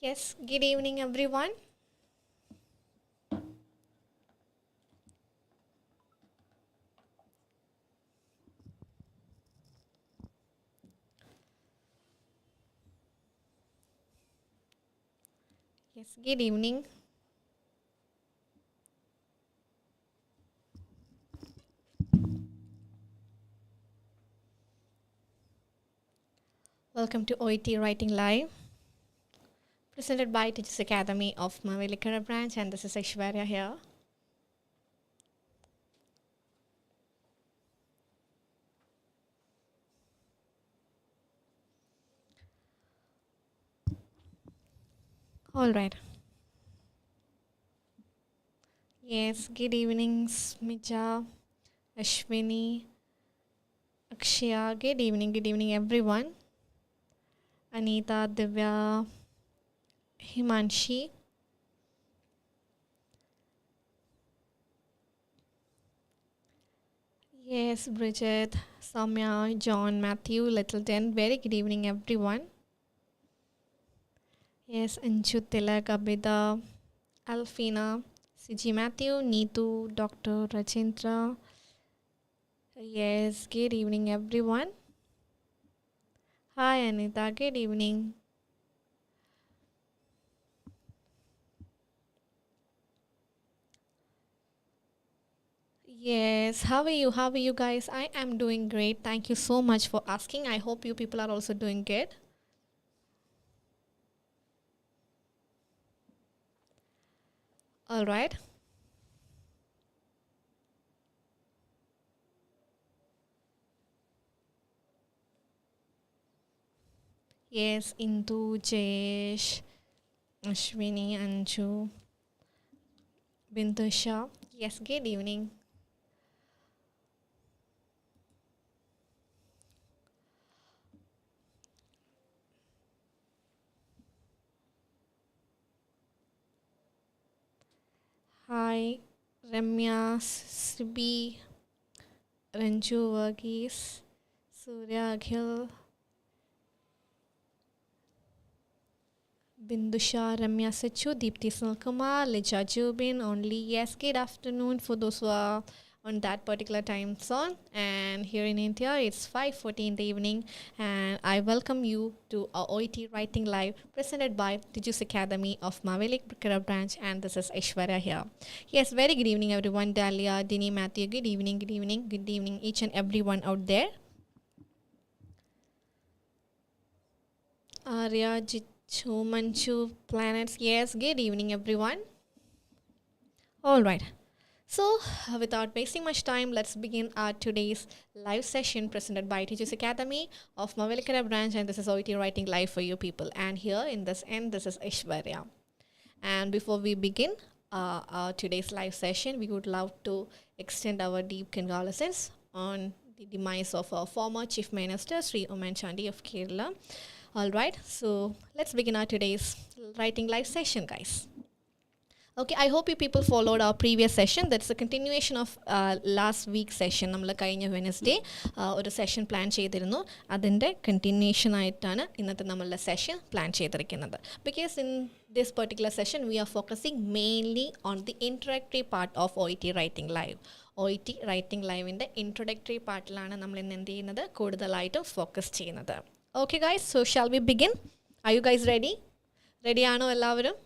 Yes, good evening, everyone. Yes, good evening. Welcome to OET Writing Live, presented by Tiju Academy of Mavelikara branch, and this is Aishwarya here. All right. Yes, good evening, Smija, Ashwini, Akshaya. Good evening, everyone. Anita, Divya, Himanshi. Yes, Bridget, Samya, John, Matthew, Littleton. Very good evening, everyone. Yes, Anju, Tilak, Abida, Alfina, CG Matthew, Neetu, Dr. Rajendra. Yes, good evening, everyone. Hi, Anita. Good evening. Yes, how are you? How are you guys? I am doing great. Thank you so much for asking. I hope you people are also doing good. All right. Yes, Indu, Jayesh, Ashwini, Anju, Bindusha. Yes, good evening. Hi, Ramya, Sibi, Ranju, Varghese, Surya, Akhil, Bindusha, Ramya Sachu, Deepthi Sunilkumar, Lija Jubin, only yes, good afternoon for those who are on that particular time zone. And here in India, it's 5:40 in the evening, and I welcome you to our OET Writing Live presented by Tiju Academy of Mavelik Bukara branch, and this is Aishwarya here. Yes, very good evening, everyone. Dahlia, Dini, Matthew, good evening, good evening, good evening, each and everyone out there. Arya, Jichu, Manchu, Planets. Yes, good evening, everyone. All right. So, without wasting much time, let's begin our today's live session presented by Teachers Academy of Mavelikara branch, and this is OET Writing Live for you people. And here in this end, this is Aishwarya. And before we begin our today's live session, we would love to extend our deep condolences on the demise of our former Chief Minister, Sri Oman Chandi of Kerala. All right, so let's begin our today's writing live session, guys. Okay, I hope you people followed our previous session. That's a continuation of last week's session. നമ്മൾ കഴിഞ്ഞ Wednesday ഒരു session plan ചെയ്തിരുന്നു. അതിൻ്റെ continuation ആയിട്ടാണ് ഇന്നത്തെ നമ്മളുടെ session plan ചെയ്തിരിക്കുന്നത്. Because in this particular session we are focusing mainly on the introductory part of OET writing live. OET writing ലൈവിൻ്റെ ഇൻട്രൊഡക്ടറി പാർട്ടിലാണ് നമ്മൾ ഇന്ന് എന്ത് ചെയ്യുന്നത്, കൂടുതലായിട്ടും ഫോക്കസ് ചെയ്യുന്നത്. Okay guys, so shall we begin? Are you guys ready? റെഡിയാണോ എല്ലാവരും?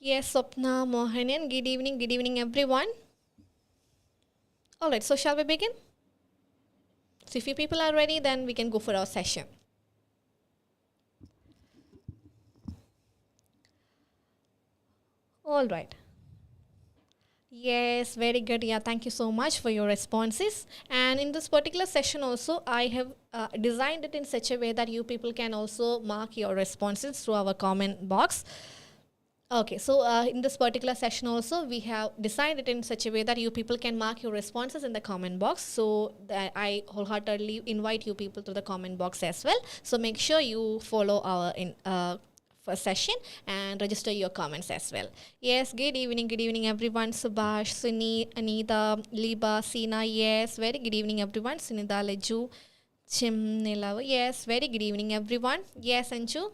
Yes, Swapna, Mohanian, good evening everyone. Alright, so shall we begin? So if you people are ready, then we can go for our session. Alright. Yes, very good. Yeah, thank you so much for your responses. And in this particular session also, I have designed it in such a way that you people can also mark your responses through our comment box. Okay, so in this particular session also, we have designed it in such a way that you people can mark your responses in the comment box. So that I wholeheartedly invite you people to the comment box as well. So make sure you follow our first session and register your comments as well. Yes, good evening everyone. Subhash, Suni, Anita, Liba, Sina. Yes, very good evening everyone. Sunida, Leju, Chimnilavu. Yes, very good evening, everyone. Yes, Anju.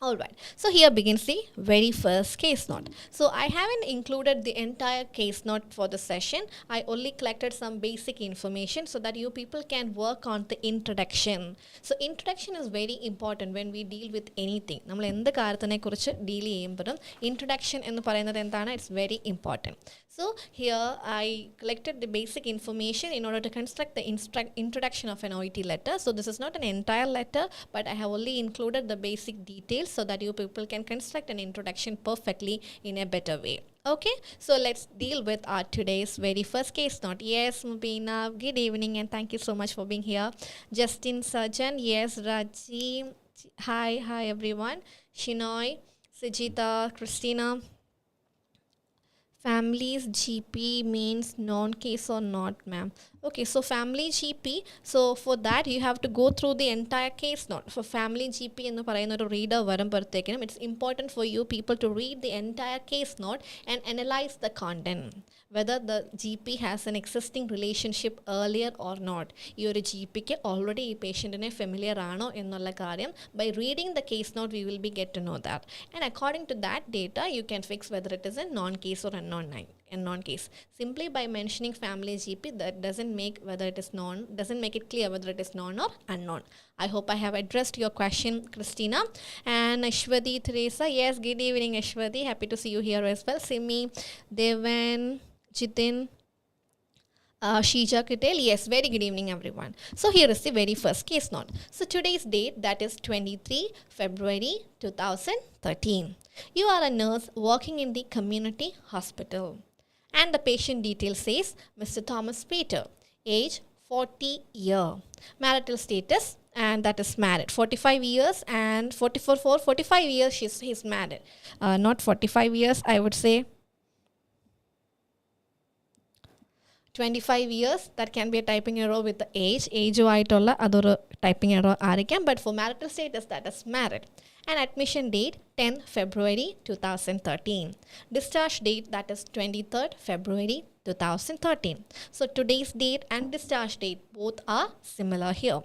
All right, so here begins the very first case note. So I haven't included the entire case note for the session. I only collected some basic information so that you people can work on the introduction. So introduction is very important when we deal with anything. നമ്മൾ എന്ത് കാര്യത്തിനെ കുറിച്ച് deal ചെയ്യുമ്പോഴും introduction എന്ന് പറയുന്നത് എന്താണ്? It's very important. So here I collected the basic information in order to construct the introduction of an OET letter. So this is not an entire letter, but I have only included the basic details so that you people can construct an introduction perfectly in a better way. Okay, so let's deal with our today's very first case note. Yes, Mubina, good evening and thank you so much for being here. Justin Surgeon, yes, Raji, hi everyone. Shinoy, Sujita, Christina. Family's GP means non-case or not, ma'am? Okay, so family GP, so for that you have to go through the entire case note. For family GP എന്ന് പറയുന്ന ഒരു reader വരുമ്പോഴത്തേക്കിനും it's important for you people to read the entire case note and analyze the content, whether the GP has an existing relationship earlier or not. ഈ ഒരു GPക്ക് already ഈ പേഷ്യൻറ്റിനെ familiar ആണോ എന്നുള്ള കാര്യം by reading the case note we will be get to know that, and according to that data you can fix whether it is a non-case or a non-case. Simply by mentioning family GP, that doesn't make it clear whether it is known or unknown. I hope I have addressed your question, Christina. And Ashwati Teresa, yes, good evening Ashwati, happy to see you here as well. Simi, Devan, Jitin, Shija Kitel, yes, very good evening everyone. So here is the very first case note. So today's date, that is 23 February 2013. You are a nurse working in the community hospital. And the patient details says Mr. Thomas Peter, age 40 year, marital status, and that is married. 45 years and 45 years he's married. Not 45 years, I would say 25 years. That can be a typing error with the age ആയിട്ടുള്ള അതൊരു typing error ആയിരിക്കാം, but for marital status that is married. And admission date 10 February 2013. Discharge date, that is 23rd February 2013. So today's date and discharge date both are similar here.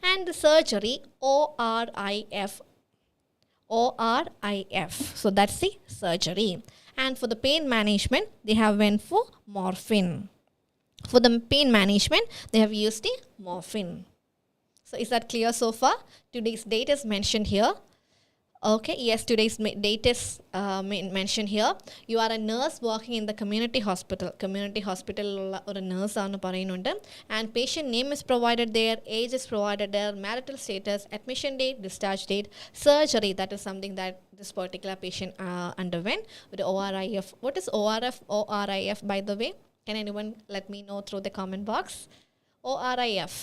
And the surgery ORIF. So that's the surgery. And for the pain management they have went for morphine. For the pain management they have used the morphine. So is that clear so far? Today's date is mentioned here. Okay, yes, today's date is mentioned here. You are a nurse working in the community hospital. Community hospital or a nurse aanu parayunnundu, and patient name is provided there, age is provided there, marital status, admission date, discharge date, surgery, that is something that this particular patient underwent with ORIF. What is ORIF by the way? Can anyone let me know through the comment box? ORIF.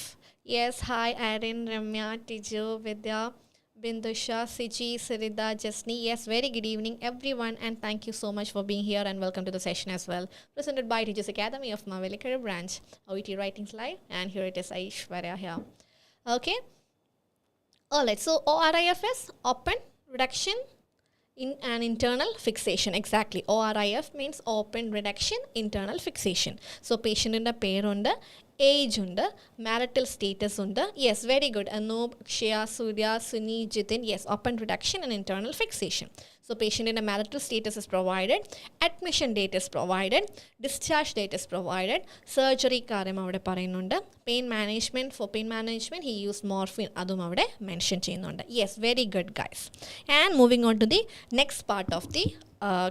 Yes, hi Erin, Ramya, Tiju, Vidya, Bindusha, Siji, Sirida, Jasni. Yes, very good evening everyone and thank you so much for being here and welcome to the session as well. Presented by Tiju Academy of Maveli Career Branch, OET Writings Live, and here it is Aishwarya here. Okay. Alright, so ORIF is open reduction in an internal fixation. Exactly. ORIF means open reduction internal fixation. So patient in the pair under age under marital status under. Yes, very good. Anub, Kshaya, Surya, Suni, Jitin. Yes, open reduction and internal fixation. So patient in a marital status is provided, admission date is provided, discharge date is provided, surgery karyam avade parayunnundu, pain management, for pain management he used morphine, adum avade mention cheyyunnundu. Yes, very good guys. And moving on to the next part of the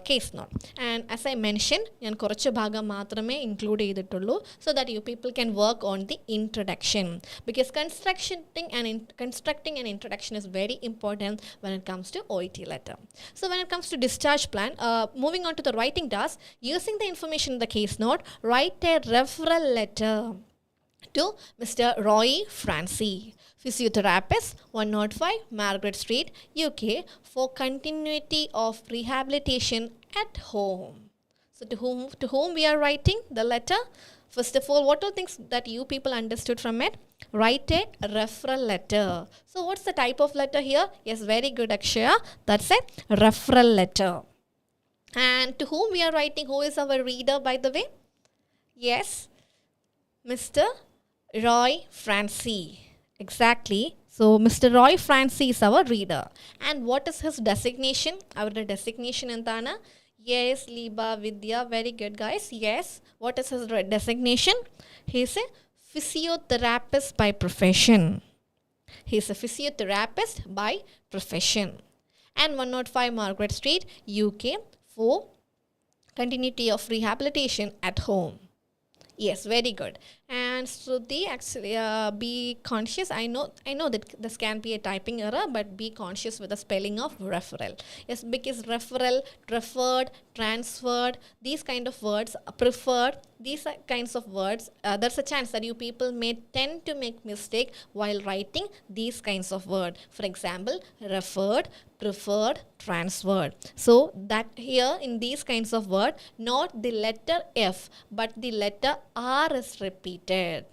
case note. And as I mentioned, ഞാൻ കുറച്ച് ഭാഗം മാത്രമേ include ചെയ്തിട്ടുള്ളൂ so that you people can work on the introduction, because constructing an introduction is very important when it comes to OET letter. So when it comes to discharge plan, moving on to the writing task, using the information in the case note, write a referral letter to Mr. Roy Francie, physiotherapist, 105 Margaret Street, UK, for continuity of rehabilitation at home. So to whom we are writing the letter? First of all, what are things that you people understood from it? Write a referral letter. So what's the type of letter here? Yes, very good Akshaya. That's a referral letter. And to whom we are writing? Who is our reader by the way? Yes, Mr. Roy Francie. Exactly. So, Mr. Roy Francis is our reader. And what is his designation? Our designation endana? Yes, Liba Vidya. Very good, guys. Yes. What is his designation? He is a physiotherapist by profession. He is a physiotherapist by profession. And 105 Margaret Street, UK, for continuity of rehabilitation at home. Yes, very good. And Shruti, actually, be conscious. I know that this can be a typing error, but be conscious with the spelling of referral. Yes, because referral, referred, transferred, these kind of words, preferred, these kinds of words, there's a chance that you people may tend to make mistake while writing these kinds of word. For example, referred, preferred, transferred. So that here in these kinds of word, not the letter F, but the letter R is repeated.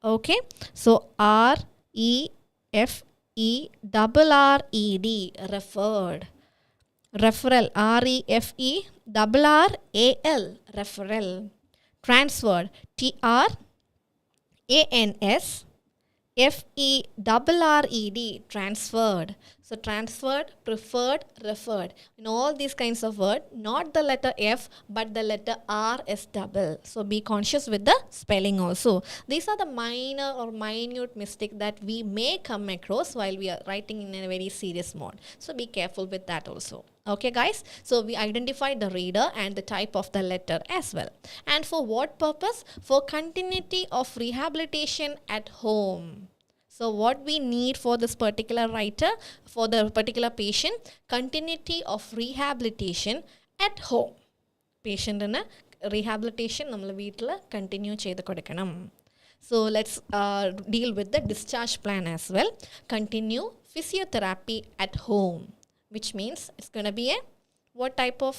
Okay, so R E F E double R E D, referred. Referral, R E F E double R A L, referral. Transferred, T R A N S F E double R E D, transferred. So transferred, preferred, referred. In all these kinds of words, not the letter F, but the letter R is double. So be conscious with the spelling also. These are the minor or minute mistake that we may come across while we are writing in a very serious mode. So be careful with that also. Okay, guys, so we identified the reader and the type of the letter as well. And for what purpose? For continuity of rehabilitation at home. So what we need for this particular writer, for the particular patient, continuity of rehabilitation at home. Patient in a rehabilitation nammal veetla continue cheyidu kodukkanam. So let's deal with the discharge plan as well. Continue physiotherapy at home, which means it's going to be a what type of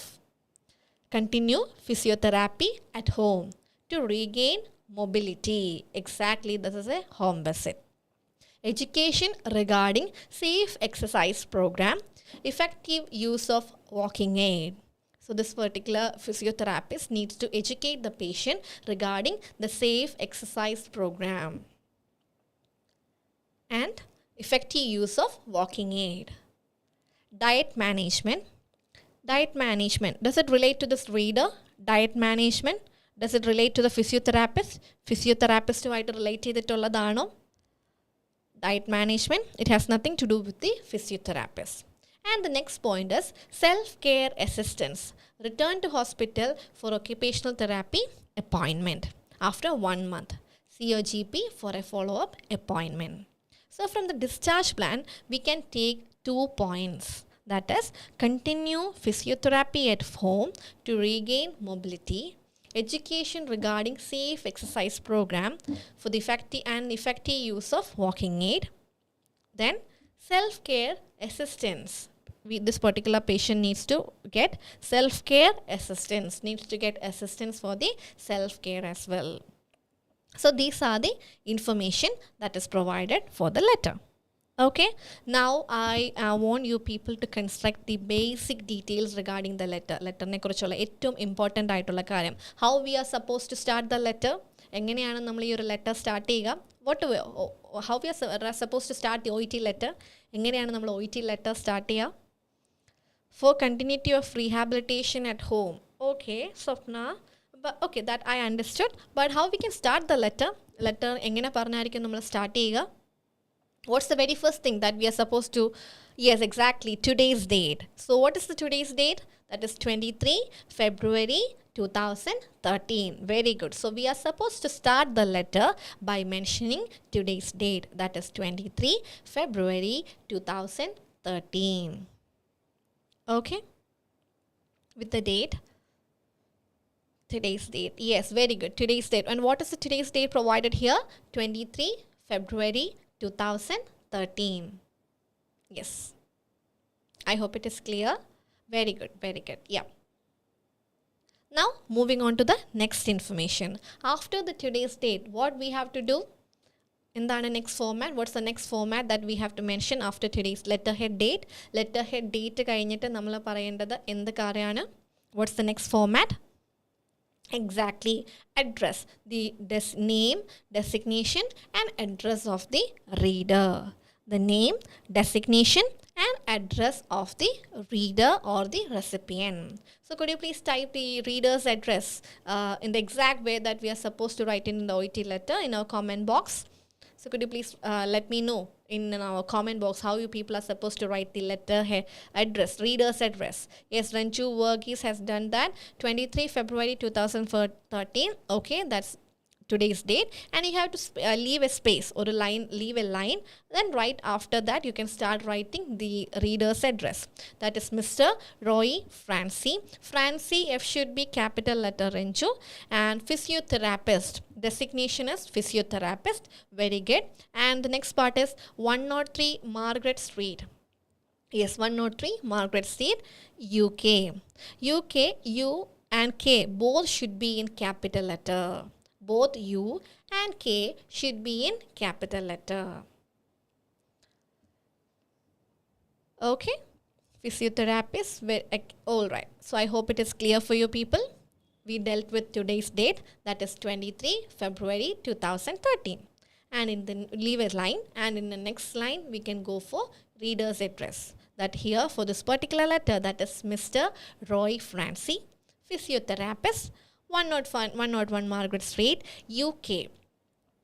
continue physiotherapy at home to regain mobility. Exactly, this is a home visit. Education regarding safe exercise program, effective use of walking aid. So this particular physiotherapist needs to educate the patient regarding the safe exercise program and effective use of walking aid. Diet management. Diet management. Does it relate to this reader? Diet management. Does it relate to the physiotherapist? Physiotherapist relate ചെയ്തിട്ടുള്ളതാണോ? Diet management, it has nothing to do with the physiotherapist. And the next point is self-care assistance. Return to hospital for occupational therapy appointment after 1 month. See your GP for a follow-up appointment. So from the discharge plan, we can take 2 points. That is, continue physiotherapy at home to regain mobility. Education regarding safe exercise program for the effective use of walking aid. Then self-care assistance. This particular patient needs to get self-care assistance, needs to get assistance for the self-care as well. So these are the information that is provided for the letter. Okay, now I want you people to construct the basic details regarding the letter. Letter ne kurichulla ettum important aayittulla karyam. How we are supposed to start the letter? എങ്ങനെയാണ് നമ്മൾ ഈ ഒരു letter start ചെയ്യുക? How we are supposed to start the OET letter? എങ്ങനെയാണ് നമ്മൾ OET letter start ചെയ്യുക? For continuity of rehabilitation at home. Okay, Swapna. But okay, that I understood. But how we can start the letter? Letter എങ്ങനെ പറഞ്ഞായിരിക്കും നമ്മൾ start ചെയ്യുക? What's the very first thing that we are supposed to? Yes, exactly, today's date. So what is the today's date? That is 23 February 2013. Very good. So we are supposed to start the letter by mentioning today's date. That is 23 February 2013. Okay? With the date. Today's date. Yes, very good. Today's date. And what is the today's date provided here? 23 February 2013. Yes. I hope it is clear. Very good. Very good. Yeah. Now, moving on to the next information. After the today's date, what we have to do? In the next format, what's the next format that we have to mention after today's letterhead date? Letterhead date കഴിഞ്ഞിട്ട് നമ്മൾ പറയേണ്ടത് എന്ത് കാര്യമാണ്? What's the next format? Exactly. Address. The name, designation, and address of the reader. The name, designation, and address of the reader or the recipient. So, could you please type the reader's address in the exact way that we are supposed to write in the OET letter in our comment box? So could you please let me know in our comment box how you people are supposed to write the letter address, reader's address. Yes, Ranju Verghese has done that. 23 February 2013. Okay, that's today's date, and you have to leave a space or a line, leave a line, then right after that you can start writing the reader's address. That is Mr. Roy Francie F should be capital letter Renju, and physiotherapist, designation is physiotherapist. Very good. And the next part is 103 Margaret Street. Yes, 103 Margaret Street, UK. UK, U and K both should be in capital letter. Both U and K should be in capital letter. Okay. Physiotherapist. Alright. So I hope it is clear for you people. We dealt with today's date, that is 23 February 2013. And in the leave a line, and in the next line we can go for reader's address. That here for this particular letter, that is Mr. Roy Francie, physiotherapist, 101 Margaret Street, UK.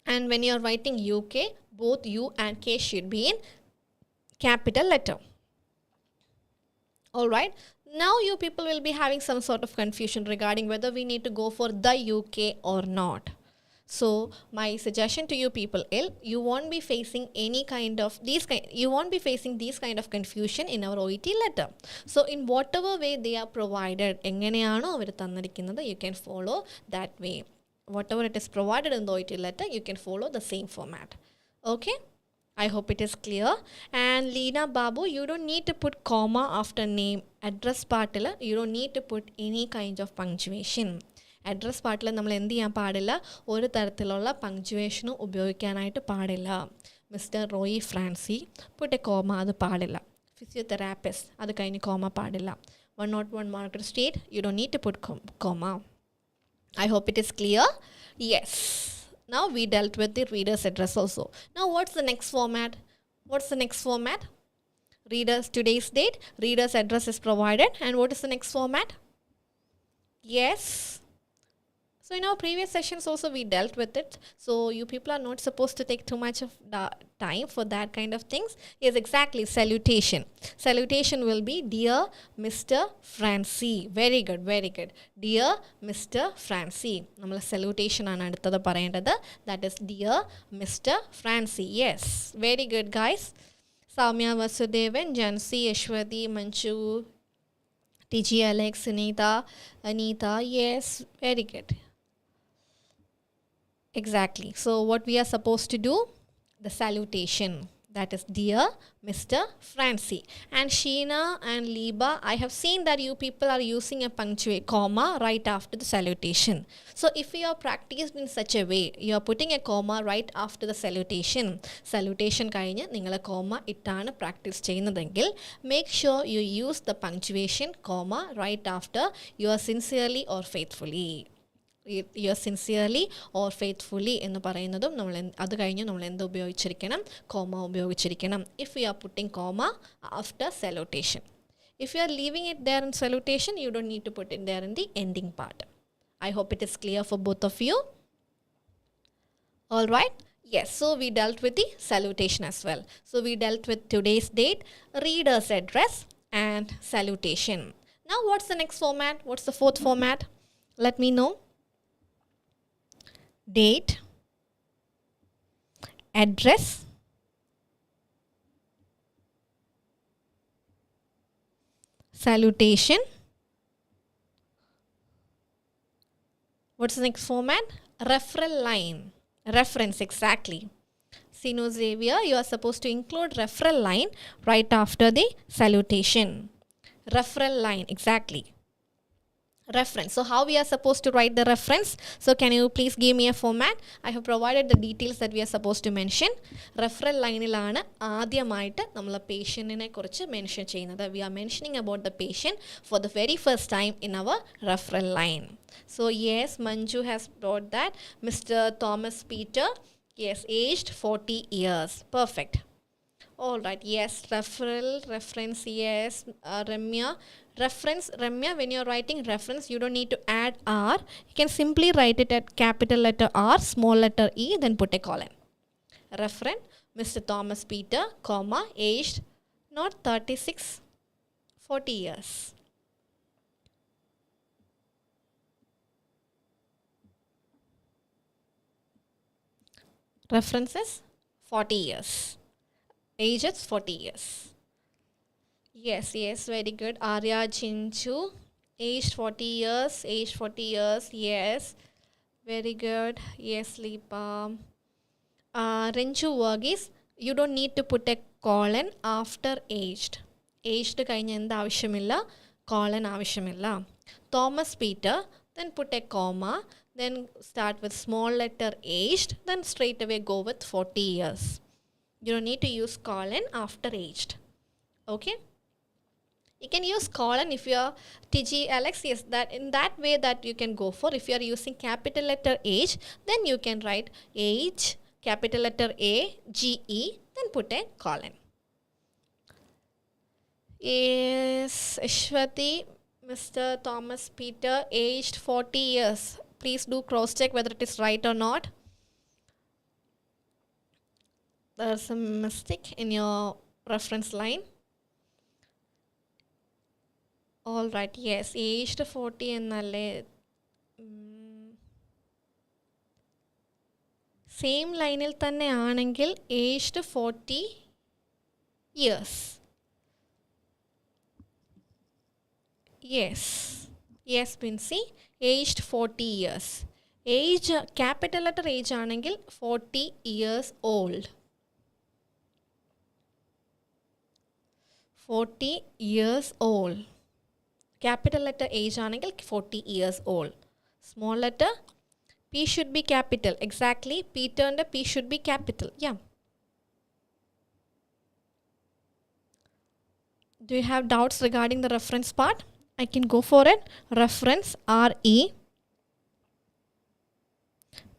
And when you are writing UK, both U and K should be in capital letter. Alright. Now you people will be having some sort of confusion regarding whether we need to go for the UK or not. So my suggestion to you people is, you won't be facing these kind of confusion in our OET letter. So in whatever way they are provided, you can follow that way. Whatever it is provided in the OET letter, you can follow the same format. Okay? I hope it is clear. And Leena Babu, you don't need to put comma after name. Address part, you don't need to put any kind of punctuation. Address part നമ്മൾ എന്ത് ചെയ്യാൻ പാടില്ല, ഒരു തരത്തിലുള്ള പങ്ക്ച്വേഷനും ഉപയോഗിക്കാനായിട്ട് പാടില്ല. Mister Roy Francy put a comma, അത് പാടില്ല. ഫിസിയോതെറാപ്പിസ്റ്റ്, അത് കഴിഞ്ഞ് കോമ പാടില്ല. 101 Margaret Street, you don't need to put comma. I hope it is clear. Yes. Now we dealt with the reader's address also. Now what's the next format? Today's date, reader's address is provided, and what is the next format? Yes. So in our previous sessions also we dealt with it. So you people are not supposed to take too much of time for that kind of things. Yes, exactly. Salutation. Salutation will be Dear Mr. Francie. Very good, very good. Dear Mr. Francie. Nammal salutation aanu aduthathu parayendadu. That is Dear Mr. Francie. Yes. Very good, guys. Soumya Vasudevan, Jansi, Ashwati, Manchu, TG, Alex, Anita. Yes, very good. Exactly. So what we are supposed to do? The salutation. That is Dear Mr. Francie. And Sheena and Liba, I have seen that you people are using a comma right after the salutation. So if you are practiced in such a way, you are putting a comma right after the salutation. Salutation കഴിഞ്ഞ് നിങ്ങൾ comma ഇട്ടാണ് practice ചെയ്യുന്നതെങ്കിൽ, make sure you use the punctuation comma right after your sincerely or faithfully. You're sincerely or faithfully എന്ന് പറയുന്നതും നമ്മൾ അത് കഴിഞ്ഞ് നമ്മൾ എന്ത് ഉപയോഗിച്ചിരിക്കണം? Comma ഉപയോഗിച്ചിരിക്കണം. If we are putting comma after salutation. If you are leaving it there in salutation, you don't need to put it there in the ending part. I hope it is clear for both of you. Alright. Yes, so we dealt with the salutation as well. So we dealt with today's date, reader's address, and salutation. Now what's the next format? What's the fourth format? Let me know. Date, address, salutation. What's the next format? Referral line. Reference, exactly. Sino Xavier, you are supposed to include referral line right after the salutation. Referral line, exactly. Reference. So how we are supposed to write the reference? So can you please give me a format? I have provided the details that we are supposed to mention. Referral line ആദ്യമായിട്ട് നമ്മൾ പേഷ്യൻറ്റിനെ കുറിച്ച് mention ചെയ്യുന്നത്. We are mentioning about the patient for the very first time in our referral line. So yes, Manju has brought that. Mr. Thomas Peter, yes, aged 40 years. Perfect. All right, yes, referral, reference, yes, Ramya. Reference, Ramya, when you're writing reference, you don't need to add R. You can simply write it at capital letter R, small letter E, then put a colon. Referent, Mr. Thomas Peter, comma, aged not 36, 40 years. References, 40 years. Age is 40 years. Yes, yes, very good. Arya Chinchu, aged 40 years, aged 40 years, yes. Very good. Yes, Lipa. Renchu Varghese, you don't need to put a colon after aged. Aged കഴിഞ്ഞ എന്ത് ആവശ്യമില്ല, colon ആവശ്യമില്ല. Thomas Peter, then put a comma, then start with small letter aged, then straight away go with 40 years. You don't need to use colon after aged. Okay? You can use colon if you are Tiji Alex. Yes, that in that way that you can go for. If you are using capital letter age, then you can write age, capital letter A, G, E, then put a colon. Yes, Ishwati, Mr. Thomas Peter, aged 40 years. Please do cross check whether it is right or not. There's a mistake in your reference line. All right, yes, aged 40 എന്നാലേ same ലൈനിൽ തന്നെ ആണെങ്കിൽ aged 40 years. Yes, yes, Binsi, aged 40 years. Age, capital letter age ആണെങ്കിൽ 40 years old. 40 years old. Capital letter age ആണെങ്കിൽ 40 years old. Small letter P should be capital. Exactly. Peter and P should be capital. Yeah. Do you have doubts regarding the reference part? I can go for it. Reference RE.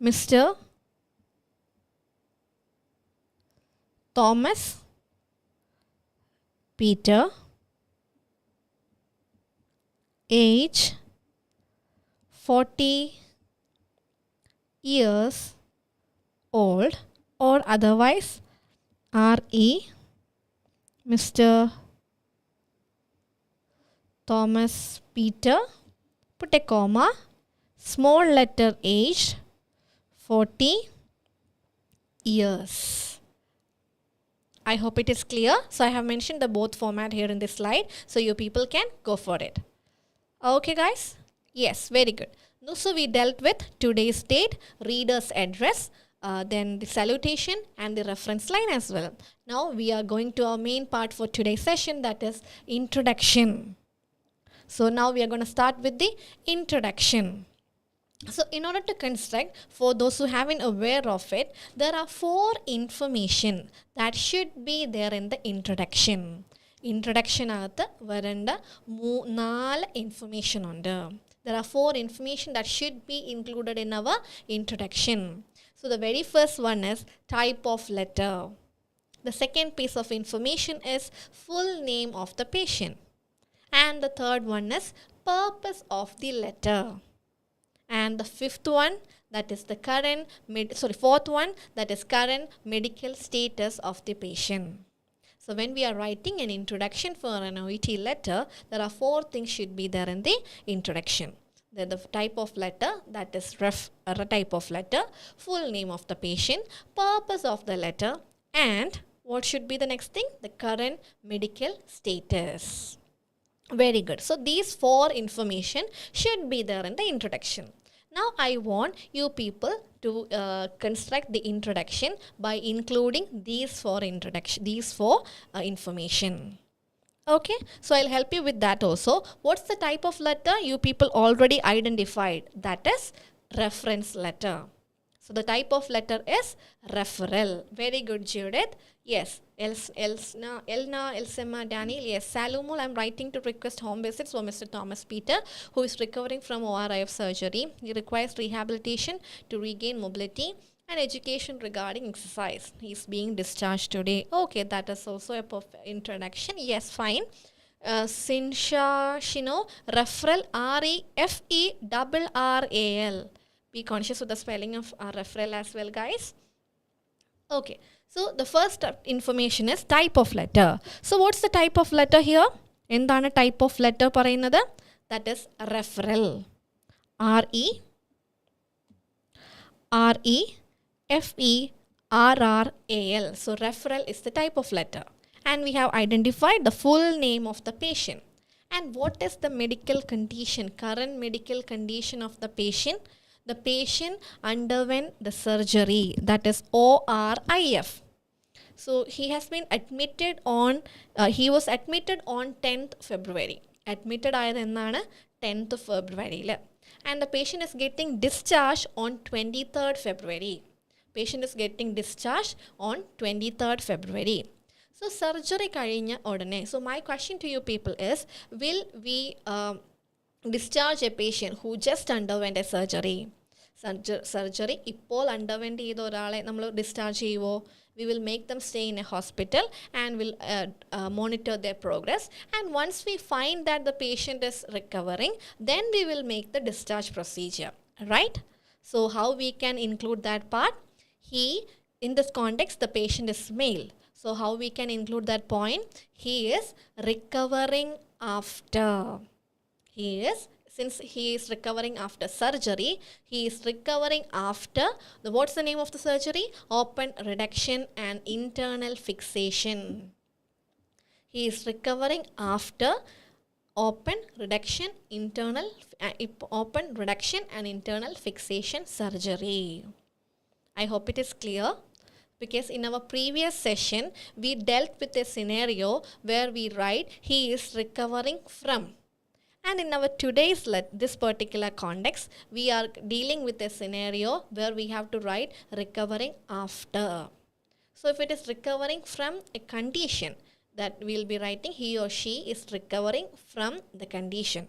Mr. Thomas Peter, age 40 years old, or otherwise RE, Mr. Thomas Peter, put a comma, small letter age 40 years. I hope it is clear. So I have mentioned the both format here in this slide, so you people can go for it. Okay guys? Yes, very good. So we dealt with today's date, reader's address, then the salutation and the reference line as well. Now we are going to our main part for today's session, that is introduction. So now we are going to start with the introduction. So in order to construct, for those who haven't aware of it, there are 4 information that should be there in the introduction. Introduction agathu varanda 4 information undu. There are 4 information that should be included in our introduction. So the very first one is type of letter. The second piece of information is full name of the patient. And the third one is purpose of the letter. And the fifth one, that is the fourth one, that is current medical status of the patient. So when we are writing an introduction for an OET letter, there are 4 things should be there in the introduction. The type of letter, that is type of letter, full name of the patient, purpose of the letter, and what should be the next thing? The current medical status. Very good. So these 4 information should be there in the introduction. Now I want you people to construct the introduction by including these 4 information. Okay, so I'll help you with that also. What's the type of letter? You people already identified. That is reference letter. So the type of letter is referral. Very good, Judith. Yes. Elna, Elsema, Daniel. Yes. Salomul, I'm writing to request home visits for Mr. Thomas Peter, who is recovering from ORIF surgery. He requires rehabilitation to regain mobility and education regarding exercise. He's being discharged today. Okay, that is also a perfect introduction. Yes, fine. Sinsha Shino, referral, Refferral. Be conscious of the spelling of referral as well, guys. Okay, so the first information is type of letter. So what's the type of letter here? എന്താണ് type of letter പറയുന്നത്? That is referral. Referral. So referral is the type of letter. And we have identified the full name of the patient. And what is the medical condition, current medical condition of the patient? The patient underwent the surgery, that is ORIF. So he has been admitted on, he was admitted on 10th February. Admitted ആയത് എന്നാണ് 10th February. And the patient is getting discharged on 23rd February. Patient is getting discharged on 23rd February. So surgery കഴിഞ്ഞ ഉടനെ. So my question to you people is, will we discharge a patient who just underwent a surgery? Surgery ഇപ്പോൾ underwent ചെയ്ത ഒരാളെ നമ്മൾ discharge ചെയ്യുമോ? We will make them stay in a hospital and will monitor their progress. And once we find that the patient is recovering, then we will make the discharge procedure. Right? So how we can include that part? In this context, the patient is male. So how we can include that point? He is recovering after. Since he is recovering after surgery, he is recovering after, what's the name of the surgery? Open reduction and internal fixation. He is recovering after open reduction and internal fixation surgery. I hope it is clear. Because in our previous session, we dealt with a scenario where we write, he is recovering from. And in our today's this particular context, we are dealing with a scenario where we have to write recovering after. So if it is recovering from a condition, that we will be writing he or she is recovering from the condition.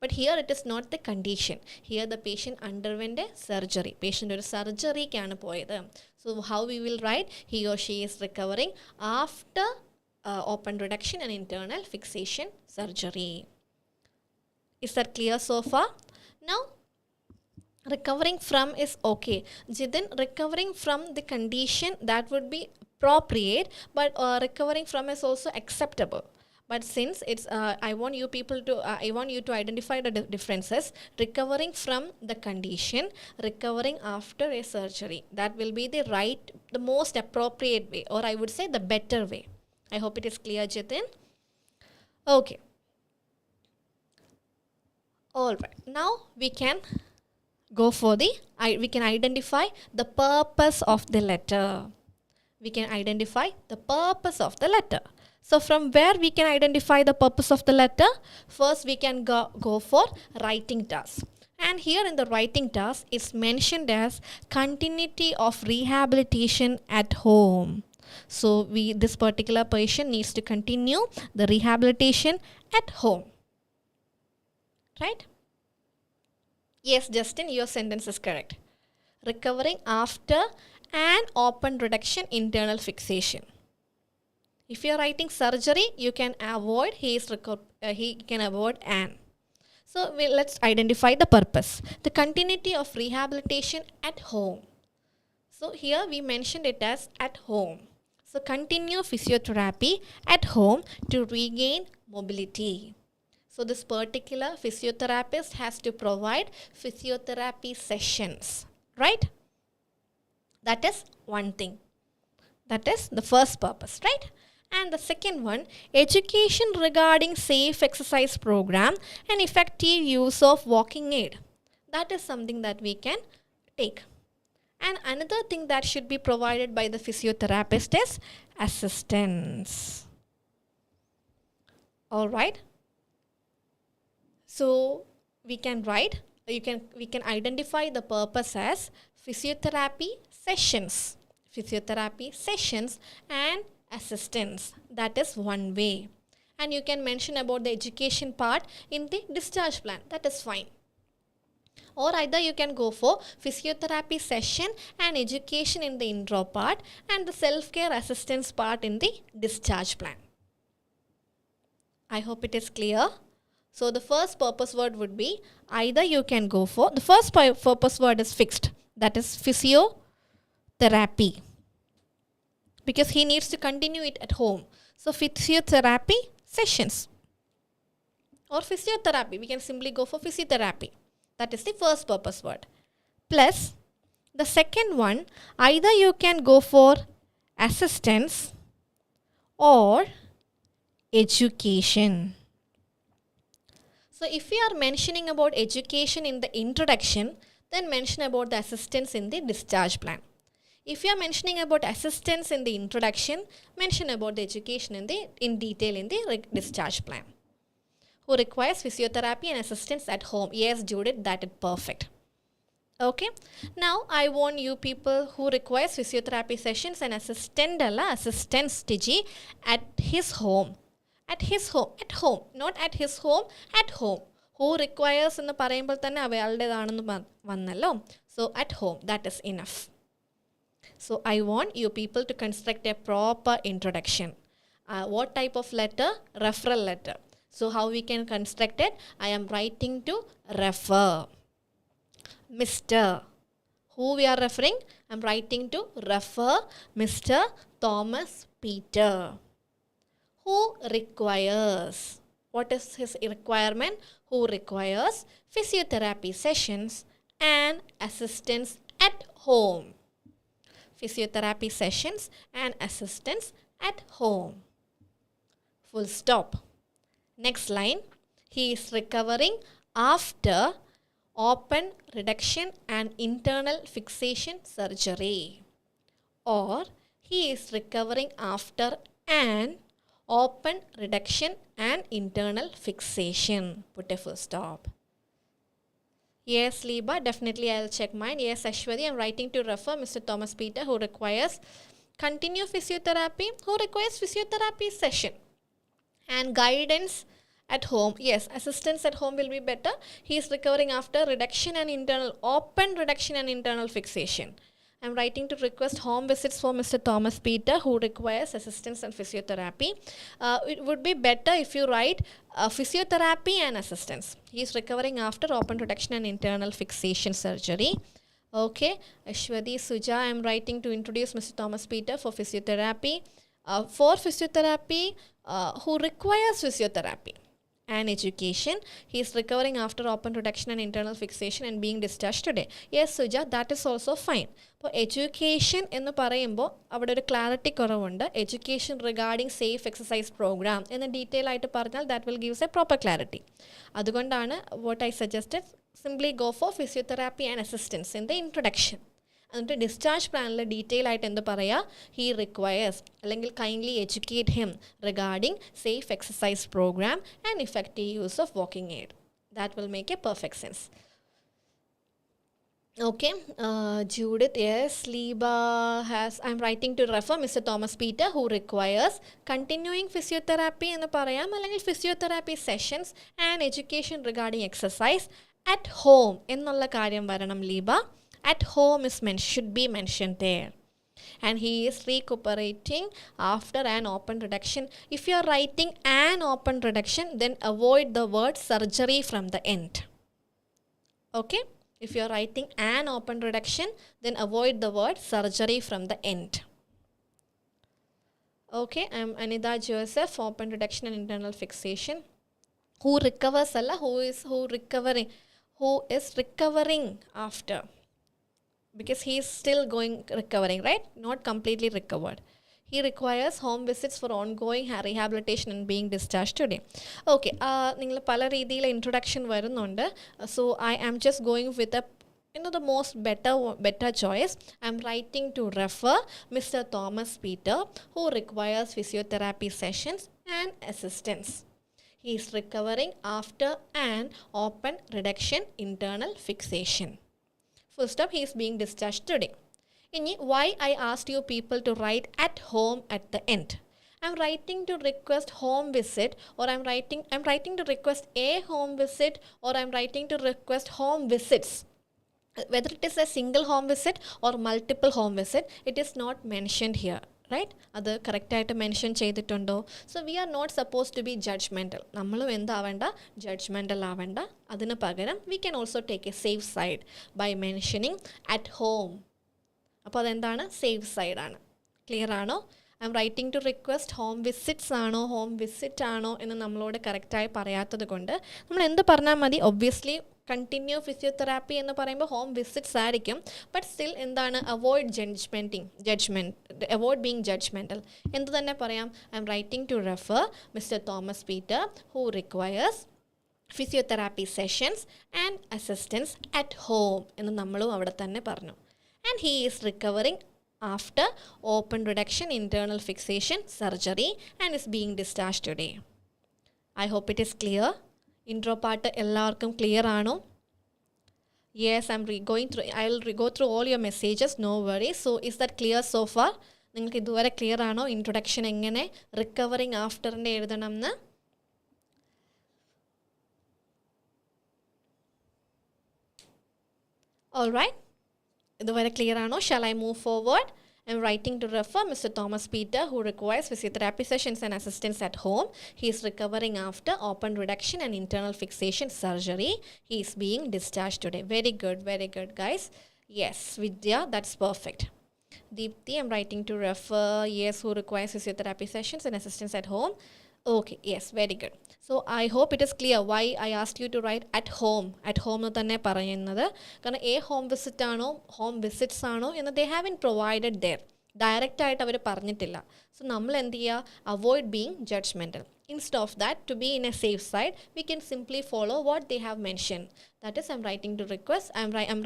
But here it is not the condition. Here the patient underwent a surgery. Patient ഒരു സർജറിക്കാണ് പോയത്. So how we will write? He or she is recovering after open reduction and internal fixation surgery. Is that clear so far? Now, recovering from is okay. Jidin, recovering from the condition, that would be appropriate, but recovering from is also acceptable. But since it's, I want you to identify the differences. Recovering from the condition, recovering after a surgery. That will be the most appropriate way, or I would say the better way. I hope it is clear, Jitin. Okay. All right. Now we can go for we can identify the purpose of the letter. We can identify the purpose of the letter. So from where we can identify the purpose of the letter? First we can go for writing task. And here in the writing task is mentioned as continuity of rehabilitation at home. So this particular patient needs to continue the rehabilitation at home. Right? Yes, Justin, your sentence is correct. Recovering after an open reduction internal fixation. If you are writing surgery, you can avoid he can avoid an. So let's identify the purpose. The continuity of rehabilitation at home. So here we mentioned it as at home. So continue physiotherapy at home to regain mobility. So this particular physiotherapist has to provide physiotherapy sessions, right? That is one thing. That is the first purpose, right? And the second one, education regarding safe exercise program and effective use of walking aid. That is something that we can take. And another thing that should be provided by the physiotherapist is assistance. All right. So we can write, we can identify the purpose as physiotherapy sessions. Physiotherapy sessions and assistance. That is one way. And you can mention about the education part in the discharge plan. That is fine. Or either you can go for physiotherapy session and education in the intro part and the self-care assistance part in the discharge plan. I hope it is clear. So the first purpose word would be, either you can go for, the first purpose word is fixed, that is physiotherapy, because he needs to continue it at home. So physiotherapy sessions or physiotherapy, we can simply go for physiotherapy. That is the first purpose word. Plus the second one, either you can go for assistance or education. So if we are mentioning about education in the introduction, then mention about the assistance in the discharge plan. If you are mentioning about assistance in the introduction, mention about the education in detail in the discharge plan. Who requires physiotherapy and assistance at home? Yes, Judith, that is perfect. Okay. Now I want you people who requires physiotherapy sessions and assistance Tiji at his home. At his home, not at his home, at home. Who requires in the parayumbol thanne avayaludedaanennu vannallo. So at home, that is enough. So I want you people to construct a proper introduction. What type of letter? Referral letter. So how we can construct it? I am writing to refer. Mr. Who we are referring? I am writing to refer Mr. Thomas Peter. Who requires? What is his requirement? Who requires physiotherapy sessions and assistance at home. Physiotherapy sessions and assistance at home. Full stop. Next line. He is recovering after open reduction and internal fixation surgery. Or he is recovering after an open reduction and internal fixation. Put a full stop. Yes, Liba, definitely I'll check mine. Yes, Ashwati, I'm writing to refer Mr. Thomas Peter, who requires continue physiotherapy, who requires physiotherapy session and guidance at home. Yes, assistance at home will be better. He is recovering after reduction and open reduction and internal fixation. I'm writing to request home visits for Mr. Thomas Peter, who requires assistance and physiotherapy. It would be better if you write physiotherapy and assistance. He is recovering after open reduction and internal fixation surgery. Okay, Ashwati Suja, I'm writing to introduce Mr. Thomas Peter for physiotherapy. Who requires physiotherapy and education. He is recovering after open reduction and internal fixation and being discharged today. Yes, Suja, that is also fine. For education എന്ന് പറയുമ്പോൾ അവിടെ ഒരു clarity കുറവുണ്ട്. Education regarding safe exercise program എന്ന് detail ആയിട്ട് പറഞ്ഞാൽ that will give a proper clarity. അതുകൊണ്ടാണ് what I suggested, simply go for physiotherapy and assistance in the introduction. എന്നിട്ട് ഡിസ്ചാർജ് പ്ലാനിൽ ഡീറ്റെയിൽ ആയിട്ട് എന്ത് പറയുക, ഹീ റിക്വയേഴ്സ് അല്ലെങ്കിൽ kindly educate him regarding safe exercise programme and effective use of walking aid. That will make a perfect sense. Okay, Judith, yes, Liba has, I'm writing to refer Mr. Thomas Peter, who requires continuing physiotherapy എന്ന് പറയാം, അല്ലെങ്കിൽ physiotherapy sessions and education regarding exercise at home എന്നുള്ള കാര്യം വരണം Leeba. At home is should be mentioned there. And he is recuperating after an open reduction. If you are writing an open reduction, then avoid the word surgery from the end. Okay? If you are writing an open reduction, then avoid the word surgery from the end. Okay, I am Anida Joseph, open reduction and internal fixation. Who recovers alla, who is recovering after. Because he is still recovering, right? Not completely recovered. He requires home visits for ongoing rehabilitation and being discharged today. Okay, നിങ്ങൾ പല രീതിയിൽ introduction വരുന്നുണ്ട്. So I am just going with the most better choice. I am writing to refer Mr. Thomas Peter, who requires physiotherapy sessions and assistance. He is recovering after an open reduction internal fixation. Full stop. He is being discharged today. Why I asked you people to write at home at the end. I'm writing to request home visit, or I'm writing to request a home visit, or I'm writing to request home visits. Whether it is a single home visit or multiple home visit, it is not mentioned here. Right? അത് കറക്റ്റായിട്ട് mention ചെയ്തിട്ടുണ്ടോ? So we are not suppose to be judgmental. നമ്മളും എന്താവേണ്ട, judgmental ആവേണ്ട. അതിന് പകരം we can also take a safe side by mentioning at home. അപ്പോൾ അതെന്താണ്? സേഫ് സൈഡാണ്. ക്ലിയർ ആണോ? I am writing to request home visits ആണോ ഹോം വിസിറ്റ് ആണോ എന്ന് നമ്മളോട് കറക്റ്റായി പറയാത്തത് കൊണ്ട് നമ്മൾ എന്ത് പറഞ്ഞാൽ മതി? ഒബ്വിയസ്ലി കണ്ടിന്യൂ ഫിസിയോതെറാപ്പി എന്ന് പറയുമ്പോൾ ഹോം വിസിറ്റ്സ് ആയിരിക്കും. ബട്ട് സ്റ്റിൽ എന്താണ്? Avoid avoid being judgmental. എന്ത് തന്നെ പറയാം? I am writing to refer mister Thomas Peter who requires physiotherapy sessions and assistance at home എന്ന് നമ്മളും അവിടെ തന്നെ പറഞ്ഞു. And he is recovering after open reduction internal fixation surgery and is being discharged today. I hope it is clear. Intro part ellarkum clear aano? Yes, I will go through all your messages, no worries. So is that clear so far? Ningalku iduvare clear aano introduction engane recovering after inde ezhudanamnu? All right. Is it clear? Shall I move forward? I am writing to refer Mr. Thomas Peter who requires physiotherapy sessions and assistance at home. He is recovering after open reduction and internal fixation surgery. He is being discharged today. Very good guys. Yes, Vidya, that's perfect. Deepthi, I am writing to refer, yes, who requires physiotherapy sessions and assistance at home. Okay, yes, very good. So I hope it is clear why I asked you to write at home. At home എന്ന് തന്നെ പറയുന്നത് കാരണം a home visit ആണോ home visits ആണോ എന്ന് they have been provided there. Direct ആയിട്ട് അവർ പറഞ്ഞിട്ടില്ല. സോ നമ്മൾ എന്ത് ചെയ്യുക? Avoid being judgmental. Instead of that, to be in a safe side, we can simply follow what they have mentioned. That is, I'm writing to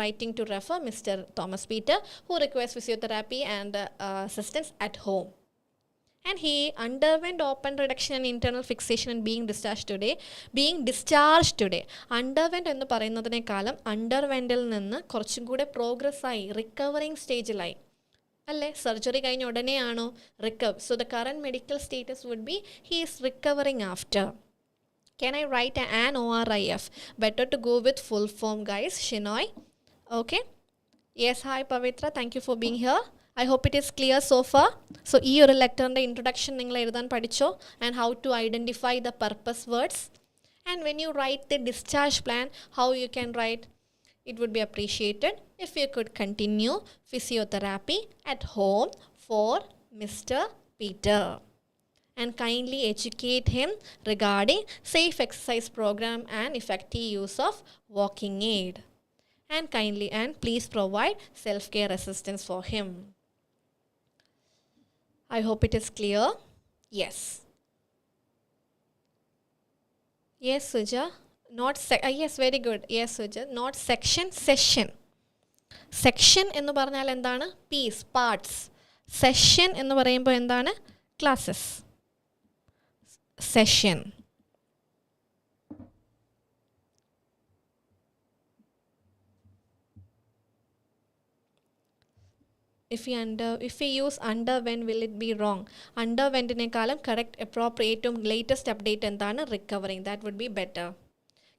writing to refer Mr. Thomas Peter who requires physiotherapy and assistance at home. And he underwent open reduction and internal fixation and being discharged today. Underwent എന്ന് പറയുന്നതിനേക്കാളും അണ്ടർവെൻറ്റിൽ നിന്ന് കുറച്ചും കൂടെ progress ആയി, recovering സ്റ്റേജിലായി അല്ലേ? Surgery കഴിഞ്ഞ ഉടനെയാണോ recover? So the current medical status would be he is recovering after. Can I write an ORIF? Better to go with full form, guys. Shinoy. Okay. Yes, hi Pavitra. Thank you for being here. I hope it is clear so far. So, ഈ ഒരു ലെറ്ററിൻ്റെ introduction നിങ്ങൾ എഴുതാൻ പഠിച്ചോ? And how to identify the purpose words. And when you write the discharge plan, how you can write? It would be appreciated if you could continue physiotherapy at home for Mr. Peter and kindly educate him regarding safe exercise program and effective use of walking aid. And please provide self-care assistance for him. I hope it is clear. Yes. Yes, Suja. Yes, very good. Yes, Suja. Not section, session. Section എന്ന് പറഞ്ഞാൽ എന്താണ്? Piece, parts. Session എന്ന് പറയുമ്പോൾ എന്താണ്? Classes. Session. If we use underwent, will it be wrong? Underwentനേക്കാളും correct, appropriate, latest update എന്താണ്? Recovering. That would be better.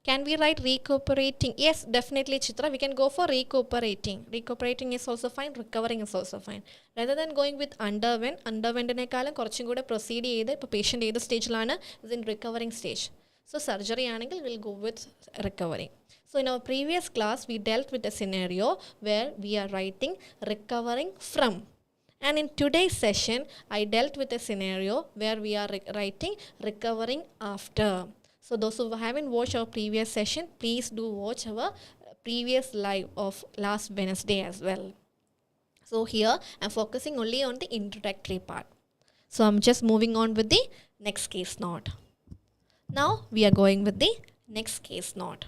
Can we write recuperating? Yes, definitely, Chitra. We can go for recuperating. Recuperating is also fine. Recovering is also fine. Rather than going with underwentനേക്കാളും കുറച്ചും കൂടെ proceed ചെയ്ത് ഇപ്പോൾ patient ഏത് സ്റ്റേജിലാണ്? Is in recovering stage. So surgery ആണെങ്കിൽ we'll go with recovering. So in our previous class, we dealt with a scenario where we are writing recovering from. And in today's session, I dealt with a scenario where we are writing recovering after. So those who haven't watched our previous session, please do watch our previous live of last Wednesday as well. So here, I'm focusing only on the introductory part. So I'm just moving on with the next case note. Now we are going with the next case note.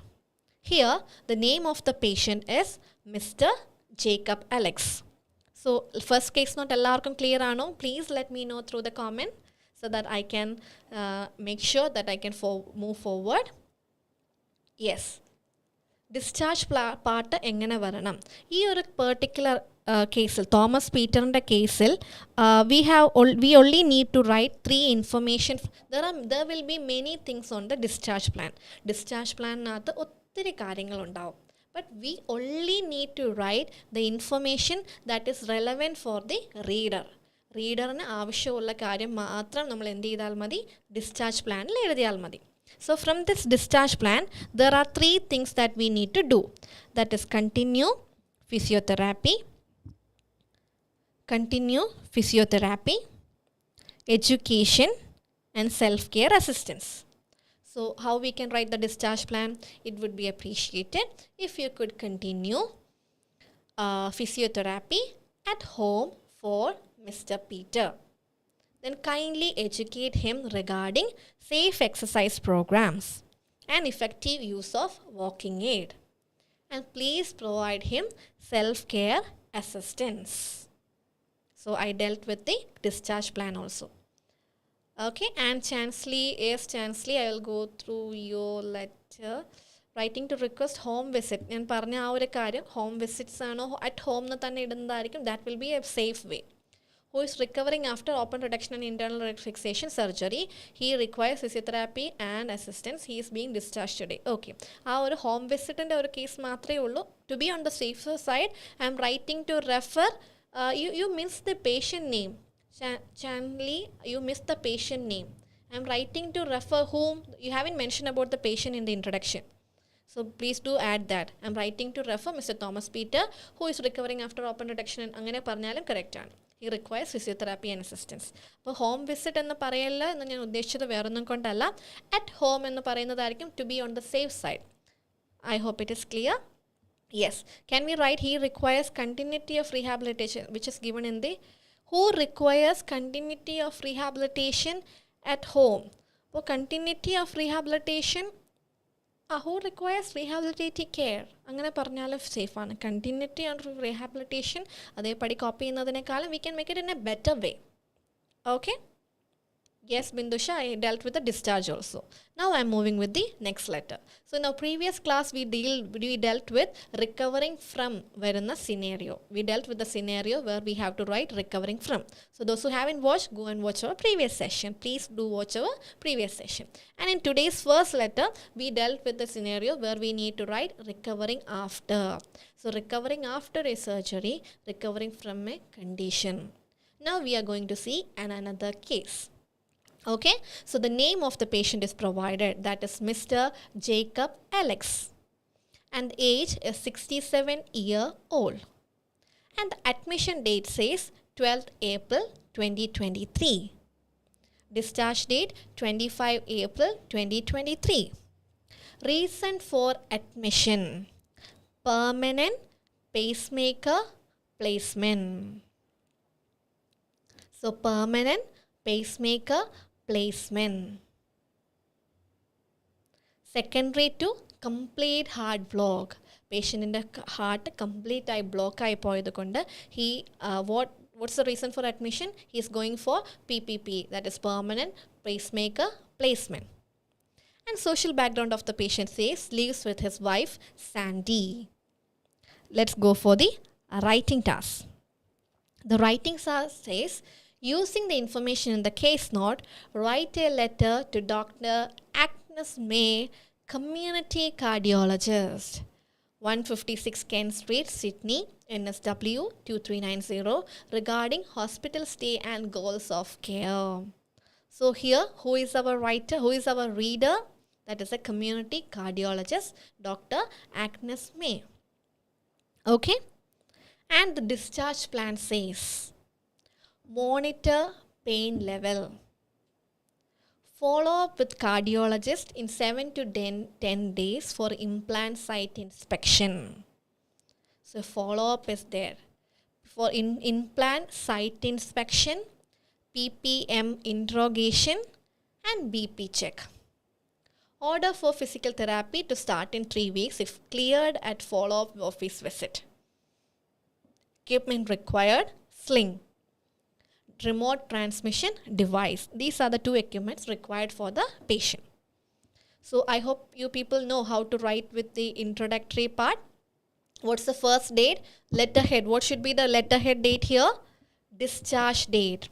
Here, the name of the patient is Mr. Jacob Alex. So, first case note, ellarkum clear aano? Please let me know through the comment. so that I can make sure that I can move forward. Yes. Discharge part എങ്ങനെ വരണം? ഈ ഒരു particular കേസിൽ, Thomas പീറ്ററിൻ്റെ കേസിൽ, we only need to write 3 information. There will be many things on the discharge plan. Discharge പ്ലാനിനകത്ത് ഒത്തിരി കാര്യങ്ങളുണ്ടാവും. But we only need to write the information that is relevant for the reader. റീഡറിന് ആവശ്യമുള്ള കാര്യം മാത്രം നമ്മൾ എന്ത് ചെയ്താൽ മതി? ഡിസ്ചാർജ് പ്ലാനിൽ എഴുതിയാൽ മതി. So from this discharge plan, there are 3 things that we need to do. That is continue physiotherapy, education, and self-care assistance. So how we can write the discharge plan? It would be appreciated if you could continue physiotherapy at home for Mr. Peter. Then kindly educate him regarding safe exercise programs and effective use of walking aid. And please provide him self-care assistance. So I dealt with the discharge plan also. Okay, and Chansley, I will go through your letter. Writing to request home visit. ഞാൻ പറഞ്ഞ ആ ഒരു കാര്യം, home visits ആണോ at home എന്ന് തന്നെ ഇടുന്നതായിരിക്കും. That will be A safe way. Who is recovering after open reduction and internal fixation surgery. He requires physiotherapy and assistance. He is being discharged today. Okay. ആ ഒരു home വിസിറ്റിൻ്റെ ഒരു case മാത്രമേ ഉള്ളൂ. To be on the safer side, I am writing to refer. You missed the patient name. Chanley, you missed the patient name. I am writing to refer whom. You haven't mentioned about the patient in the introduction. So please do add that. I am writing to refer Mr. Thomas Peter, who is recovering after open reduction. അങ്ങനെ പറഞ്ഞാലും correct ആണ്. He requires physiotherapy and assistance. അപ്പോൾ home visit എന്ന് പറയല്ല എന്ന് ഞാൻ ഉദ്ദേശിച്ചത് വേറൊന്നും കൊണ്ടല്ല. അറ്റ് ഹോം എന്ന് പറയുന്നതായിരിക്കും to be on the safe side. I hope it is clear. Yes. Can we write he requires continuity of rehabilitation, which is given in the who requires continuity of rehabilitation at home. അപ്പോൾ continuity of rehabilitation, who requires rehabilitative care അങ്ങനെ പറഞ്ഞാലും സേഫാണ്. Continuity and rehabilitation അതേപടി copy ചെയ്യുന്നതിനേക്കാളും we can make it in a better way. Okay. Yes, Bindusha, I dealt with the discharge also. Now I am moving with the next letter. So in our previous class, we dealt with recovering from വരുന്ന scenario. We dealt with the scenario where we have to write recovering from. So those who haven't watched, go and watch our previous session. Please do watch our previous session. And in today's first letter, we dealt with the scenario where we need to write recovering after. So recovering after a surgery, recovering from a condition. Now we are going to see another case. Okay, so the name of the patient is provided, that is Mr. Jacob Alex, and the age is 67-year-old, and the admission date says 12th April 2023, discharge date 25 April 2023. Reason for admission: permanent pacemaker placement. So permanent pacemaker placement. Secondary to complete heart block. പേഷ്യൻറ്റിൻ്റെ heart complete ആയി block ആയി പോയത് കൊണ്ട് what's the reason for admission? He is going for PPP, that is permanent pacemaker placement. And social background of the patient says lives with his wife Sandy. Let's go for the writing task. The writing task says, using the information in the case note, write a letter to Dr. Agnes May, community cardiologist, 156 Kent Street, Sydney, NSW 2390, regarding hospital stay and goals of care. So here, who is our writer? Who is our reader? That is a community cardiologist, Dr. Agnes May. Okay? And the discharge plan says, monitor pain level. Follow up with cardiologist in 7 to 10 days for implant site inspection. So follow up is there. For implant site inspection, PPM interrogation, and BP check. Order for physical therapy to start in 3 weeks if cleared at follow-up office visit. Equipment required: sling. remote transmission device. These are the two equipments required for the patient. So I hope you people know how to write with the introductory part. What's the first date? Letterhead. What should be the letterhead date here? Discharge date.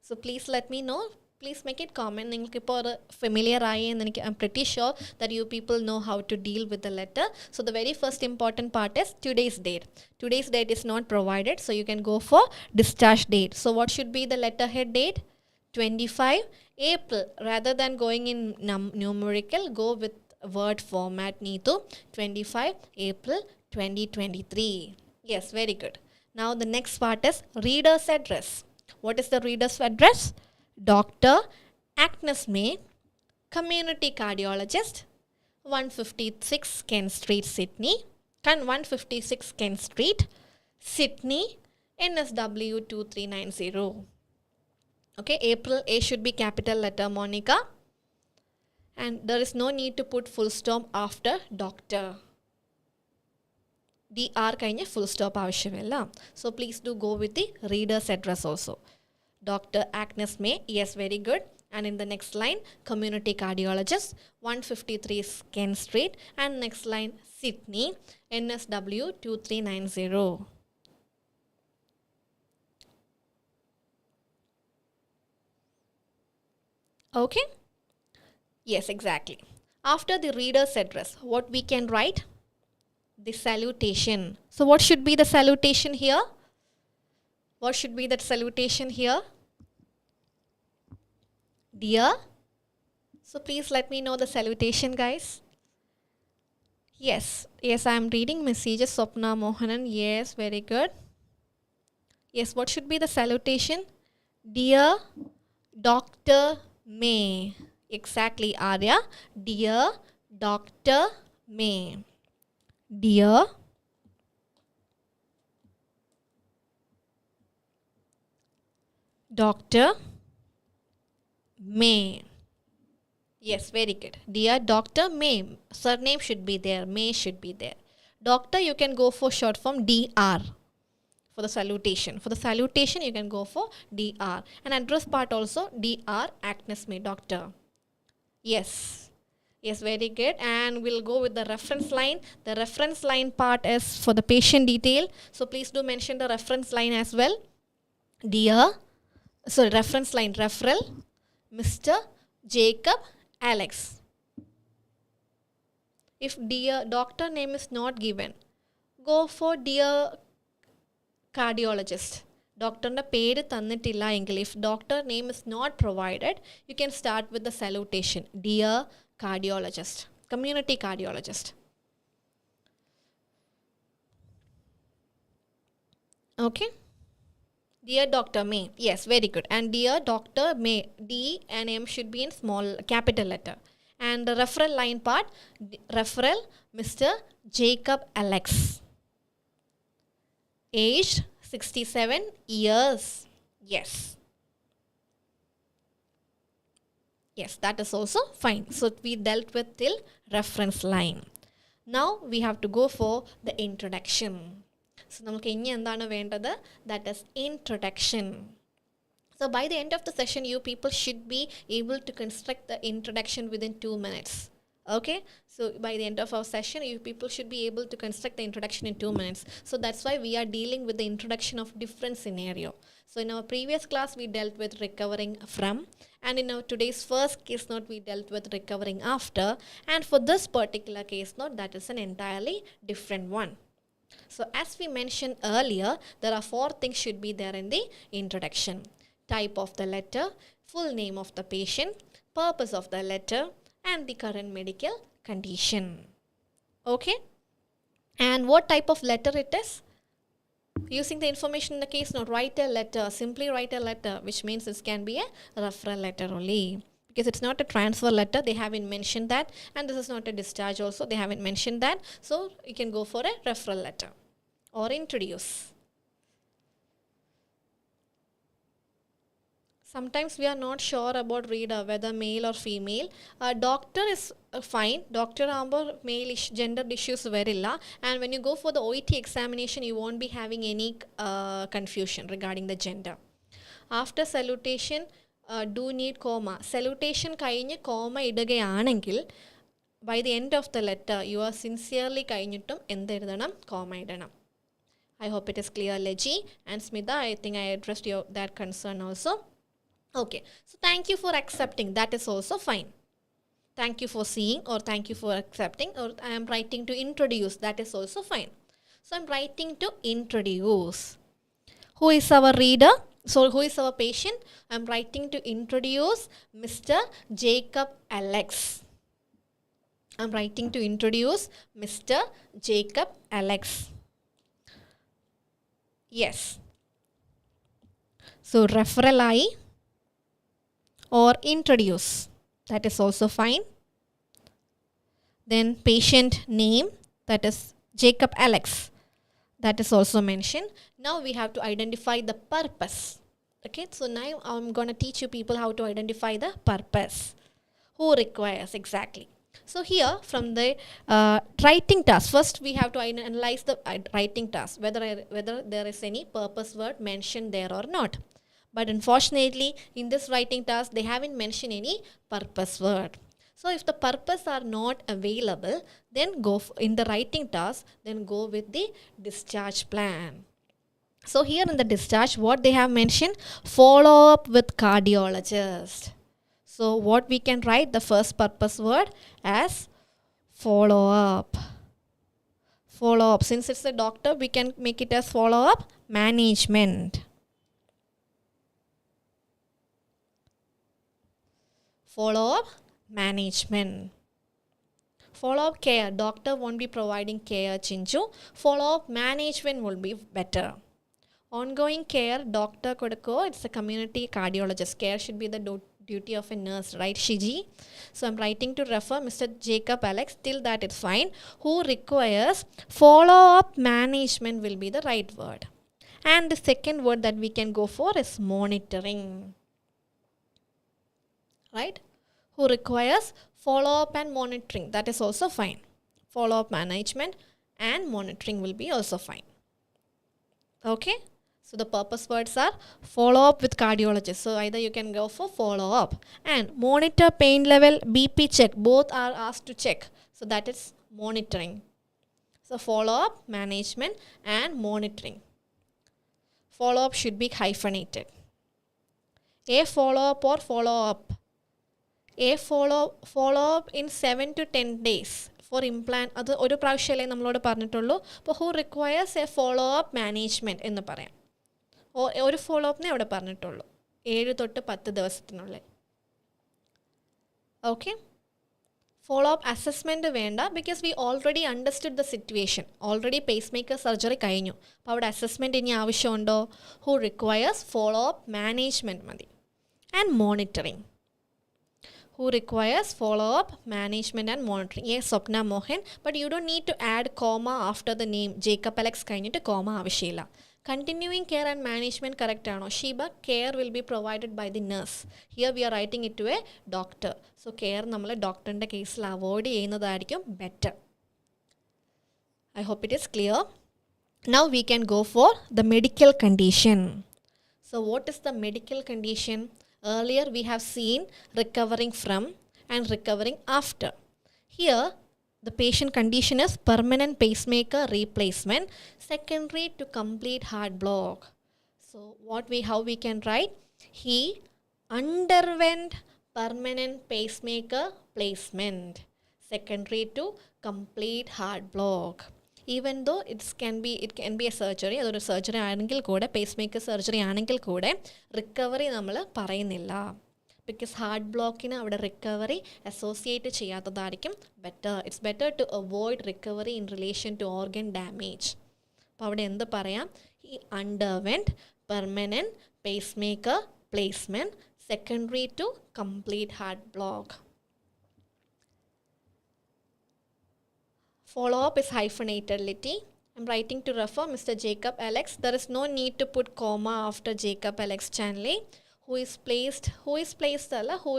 So please let me know. Please make it comment. Familiar I'm pretty sure that you people know how to deal with the letter. So the very first important part is today's date. Today's date is not provided, so you can go for discharge date. So what should be the letterhead date? 25 April. Rather than going in numerical, go with word format. Neetu. 25 April 2023. Yes, very good. Now the next part is reader's address. What is the reader's address? Dr. Agnes May, community cardiologist, 156 Kent Street, Sydney. 156 Kent Street, Sydney, NSW 2390. Okay, April, A should be capital letter, Monica. And there is no need to put full stop after doctor. DR kayinja full stop avashyamilla. So please do go with the reader's address also. Dr. Agnes May, yes, very good. And in the next line, community cardiologist, 153 Kent Street. And next line, Sydney, NSW 2390. Okay? Yes, exactly. After the reader's address, what we can write? The salutation. So what should be the salutation here? What should be that salutation here? Dear. So please let me know the salutation, guys. Yes, I am reading messages. Swapna Mohanan, yes, very good. Yes, what should be the salutation? Dear Dr. May. Exactly, Arya. Dear Dr. May. Dear Dr. May. Yes, very good. Dear Dr. May. Surname should be there. May should be there. Doctor, you can go for short form DR for the salutation. For the salutation, you can go for DR. And address part also DR Agnes May, Doctor. Yes. Yes, very good. And we'll go with the reference line. The reference line part is for the patient detail. So please do mention the reference line as well. Reference line, referral, Mr. Jacob Alex. If dear doctor name is not given, go for dear cardiologist. Doctor na പേര് തന്നിട്ടില്ല എങ്കിൽ if doctor name is not provided, you can start with the salutation. Dear cardiologist, community cardiologist. Okay. Dear Dr. May. Yes, very good. And dear Dr. May, D and M should be in small capital letter. And the referral line part, referral, Mr. Jacob Alex. Aged 67 years. Yes. Yes, that is also fine. So we dealt with till reference line. Now we have to go for the introduction. So namukku inni endana vendada, that is introduction. So by the end of the session, you people should be able to construct the introduction within 2 minutes. Okay, so by the end of our session, you people should be able to construct the introduction in 2 minutes. So that's why we are dealing with the introduction of different scenario. So in our previous class, we dealt with recovering from, and in our today's first case note, we dealt with recovering after. And for this particular case note, that is an entirely different one. So as we mentioned earlier, there are 4 things should be there in the introduction. Type of the letter, full name of the patient, purpose of the letter, and the current medical condition. Okay? And what type of letter it is? Using the information in the case note, write a letter. Simply write a letter, which means this can be a referral letter only. Because it's not a transfer letter, they haven't mentioned that. And this is not a discharge also, they haven't mentioned that. So you can go for a referral letter or introduce. Sometimes we are not sure about reader, whether male or female. Doctor is fine. Doctor amber male gender issues verilla. And when you go for the OET examination, you won't be having any confusion regarding the gender. After salutation, do need comma. Salutation കഴിഞ്ഞ് comma ഇടുകയാണെങ്കിൽ by the end of the letter you are sincerely കഴിഞ്ഞിട്ടും എന്തെഴുതണം? Comma ഇടണം. I hope it is clear, Leji and Smita. I think I addressed that concern also. Okay, so thank you for accepting. That is also fine. Thank you for seeing, or thank you for accepting, or I am writing to introduce. That is also fine. So I am writing to introduce. Who is our reader? So who is our patient? I am writing to introduce Mr. Jacob Alex. I am writing to introduce Mr. Jacob Alex. Yes. So referral I or introduce. That is also fine. Then patient name, that is Jacob Alex. That is also mentioned. Now we have to identify the purpose. Okay, so now I'm going to teach you people how to identify the purpose. Who requires exactly. So here from the writing task, first we have to analyze the writing task, whether there is any purpose word mentioned there or not. But unfortunately, in this writing task, they haven't mentioned any purpose word. So if the purpose are not available, then go in the writing task, then go with the discharge plan. So here in the discharge, what they have mentioned, follow up with cardiologist. So what we can write the first purpose word as follow up. Follow up. Since it's a doctor, we can make it as follow up management. Follow up management. Follow up care. Doctor won't be providing care, Chinchu. Follow up management will be better. Ongoing care, doctor kodako, it's a community cardiologist. Care should be the duty of a nurse, right, Shiji? So I'm writing to refer Mr. Jacob Alex. Till that it's fine. Who requires follow up management will be the right word. And the second word that we can go for is monitoring. Right? Who requires follow-up and monitoring. That is also fine. Follow-up management and monitoring will be also fine. Okay? So the purpose words are follow-up with cardiologist. So either you can go for follow-up and monitor pain level, BP check. Both are asked to check. So that is monitoring. So follow-up, management and monitoring. Follow-up should be hyphenated. A follow-up or follow-up. A follow-up in 7 to 10 days for implant. അത് ഒരു പ്രാവശ്യമല്ലേ നമ്മളോട് പറഞ്ഞിട്ടുള്ളൂ. അപ്പോൾ who requires a follow-up management എന്ന് പറയാം. ഒരു ഫോളോ-അപ്പിനെ അവിടെ പറഞ്ഞിട്ടുള്ളൂ 7 തൊട്ട് 10 ദിവസത്തിനുള്ളിൽ. ഓക്കെ, ഫോളോ-അപ്പ് അസസ്മെൻറ്റ് വേണ്ട, because we already understood the situation. Already pace maker surgery കഴിഞ്ഞു. അപ്പോൾ അവിടെ അസസ്മെൻറ്റ് ഇനി ആവശ്യമുണ്ടോ? ഹു റിക്വയേഴ്സ് ഫോളോ-അപ്പ് മാനേജ്മെൻറ്റ് മതി. And monitoring. Who requires follow-up management and monitoring. Yes, Swapna Mohan, but you don't need to add comma after the name. Jacob Alex കഴിഞ്ഞിട്ട് comma ആവശ്യമില്ല. Continuing care and management correct ആണോ? Shiba, care will be provided by the nurse. Here we are writing it to a doctor. So care നമ്മൾ ഡോക്ടറിൻ്റെ കേസിൽ avoid ചെയ്യുന്നതായിരിക്കും better. I hope it is clear. Now we can go for the medical condition. So what is the medical condition? Earlier we have seen recovering from and recovering after. Here the patient condition is permanent pacemaker replacement secondary to complete heart block. So how we can write? He underwent permanent pacemaker placement secondary to complete heart block. Even though it can be a surgery, അതൊരു surgery ആണെങ്കിൽ കൂടെ, pace maker surgery ആണെങ്കിൽ കൂടെ recovery നമ്മൾ പറയുന്നില്ല. Because heart ബ്ലോക്കിന് അവിടെ recovery associate ചെയ്യാത്തതായിരിക്കും better. It's better to avoid recovery in relation to organ damage. അപ്പോൾ അവിടെ എന്ത് പറയാം? He underwent permanent pacemaker placement secondary to complete heart block. Follow-up is hyphenatedity. I'm writing to refer Mr. Jacob Alex. There is no need to put comma after Jacob Alex Chanley. Who is placed അല്ല, who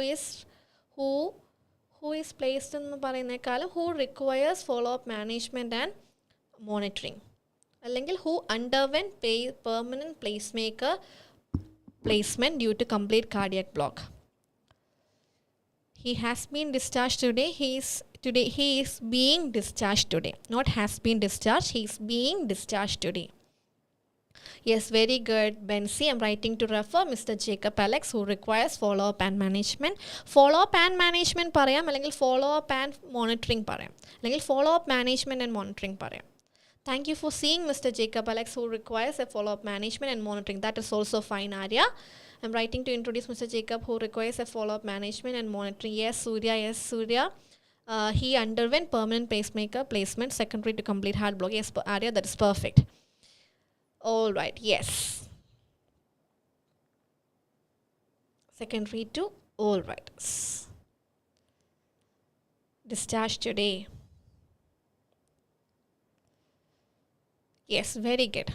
is placed എന്ന് പറയുന്നേക്കാളും who requires follow-up management and monitoring. അല്ലെങ്കിൽ who underwent permanent placemaker placement due to complete cardiac block. He has been discharged today. He is being discharged today. Not has been discharged. He is being discharged today. Yes, very good, Bensi. I'm writing to refer Mr. Jacob Alex, who requires follow-up and management. Follow-up and management പറയാം, അല്ലെങ്കിൽ follow-up and monitoring പറയാം, അല്ലെങ്കിൽ follow-up management and monitoring പറയാം. Thank you for seeing Mr. Jacob Alex, who requires a follow-up management and monitoring. That is also fine, Arya. I'm writing to introduce Mr. Jacob, who requires a follow-up management and monitoring. Yes, Surya. Yes, Surya. He underwent permanent pacemaker placement secondary to complete heart block. Yes, Arya, that is perfect. All right, yes. Secondary to all right. Discharged today. Yes, very good.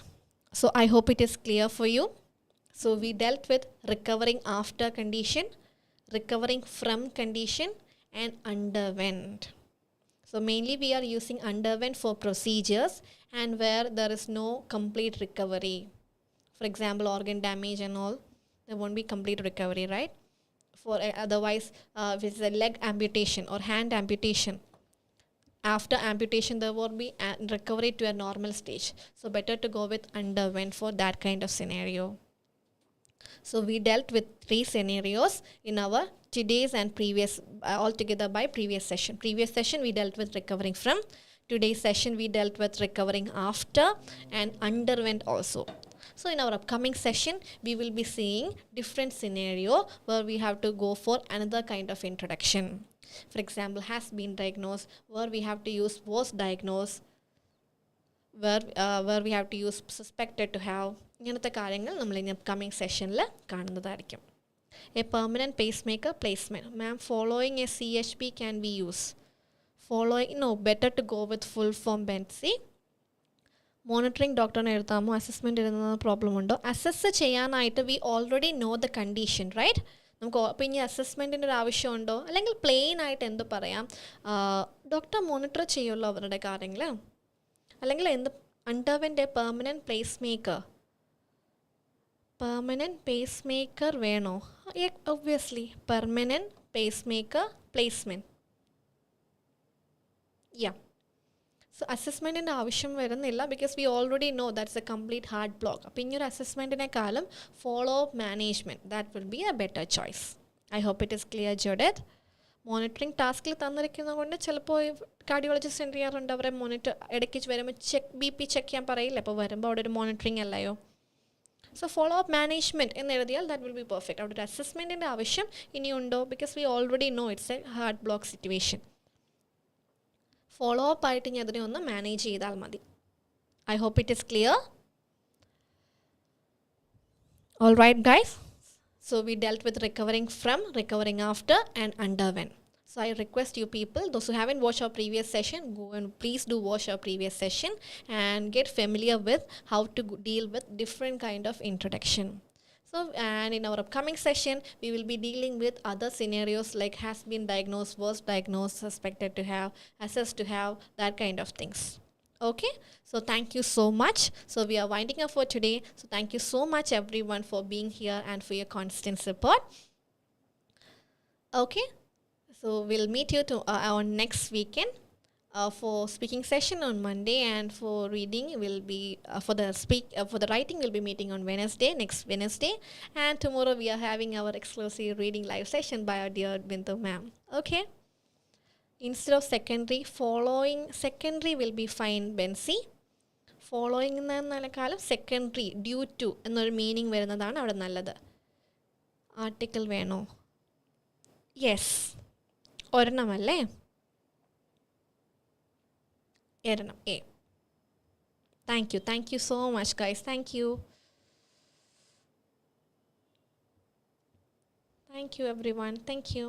So I hope it is clear for you. So we dealt with recovering after condition, recovering from condition, and underwent. So mainly we are using underwent for procedures and where there is no complete recovery. For example, organ damage and all, there won't be complete recovery, right? For otherwise, if it's a leg amputation or hand amputation, after amputation there won't be recovery to a normal stage. So better to go with underwent for that kind of scenario. So we dealt with 3 scenarios in our today's and previous, altogether by previous session. Previous session we dealt with recovering from. Today's session we dealt with recovering after and underwent also. So in our upcoming session, we will be seeing different scenario where we have to go for another kind of introduction. For example, has been diagnosed, where we have to use was diagnosed, where we have to use suspected to have. ഇങ്ങനത്തെ കാര്യങ്ങൾ നമ്മൾ ഇനി upcoming സെഷനിൽ കാണുന്നതായിരിക്കും. A permanent pacemaker placement. Ma'am, following a CHP can be use. Following no, better to go with full form Bensi. Monitoring ഡോക്ടറിനെ എഴുതാമോ? Assessment എഴുതുന്ന problem ഉണ്ടോ? അസസ് ചെയ്യാനായിട്ട് we already know the condition, right? നമുക്ക് അപ്പോൾ ഇനി അസസ്മെൻറ്റിൻ്റെ ഒരു ആവശ്യമുണ്ടോ? അല്ലെങ്കിൽ പ്ലെയിൻ ആയിട്ട് എന്ത് പറയാം, ഡോക്ടർ മോണിറ്റർ ചെയ്യുമല്ലോ അവരുടെ കാര്യങ്ങൾ. അല്ലെങ്കിൽ എന്ത്, underwent a permanent place maker. Permanent pacemaker വേണോ? Obviously permanent pacemaker placement. Yeah, so അസസ്മെൻറ്റിൻ്റെ ആവശ്യം വരുന്നില്ല, because we already know that's a complete heart block. അപ്പോൾ ഇനി ഒരു അസസ്മെൻറ്റിനെക്കാളും follow up management, that will be a better choice. I hope it is clear, ജോഡറ്റ്. Monitoring ടാസ്കിൽ തന്നിരിക്കുന്നത് കൊണ്ട് ചിലപ്പോൾ കാർഡിയോളജിസ്റ്റ് എന്ത് ചെയ്യാറുണ്ട്, അവരെ മോണിറ്റർ ഇടയ്ക്ക് വരുമ്പോൾ BP ചെക്ക് ചെയ്യാൻ പറയില്ല. അപ്പോൾ വരുമ്പോൾ അവിടെ ഒരു മോണിറ്ററിങ് അല്ലയോ. സോ ഫോളോ അപ്പ് മാനേജ്മെൻറ്റ് എന്ന് എഴുതിയാൽ ദാറ്റ് വിൽ ബി പെർഫെക്റ്റ്. അവിടെ ഒരു അസസ്മെൻറ്റിൻ്റെ ആവശ്യം ഇനിയുണ്ടോ? Because we already know it's a heart block situation. Follow up ആയിട്ട് ഇനി അതിനെ ഒന്ന് മാനേജ് ചെയ്താൽ മതി. I hope it is clear. All right guys. So we dealt with recovering from, recovering after, and underwent. So I request you people, those who haven't watched our previous session, go and please do watch our previous session and get familiar with how to deal with different kind of introduction. So, and in our upcoming session, we will be dealing with other scenarios like has been diagnosed, was diagnosed, suspected to have, assessed to have, that kind of things. Okay, so thank you so much. So we are winding up for today. So thank you so much everyone for being here and for your constant support. Okay, so we'll meet you to our next weekend for speaking session on Monday, and for reading will be for the writing we'll be meeting on next Wednesday, and tomorrow we are having our exclusive reading live session by our dear Bintu ma'am. Okay. Instead of secondary, following secondary will be fine, Bensi. Following എന്നതിനേക്കാളും secondary due to എന്നൊരു meaning വരുന്നതാണ് അവിടെ നല്ലത്. Article വേണോ? Yes, ഒരെണ്ണമല്ലേ? ഒരെണ്ണം എ. Thank you so much guys. Thank you everyone. Thank U.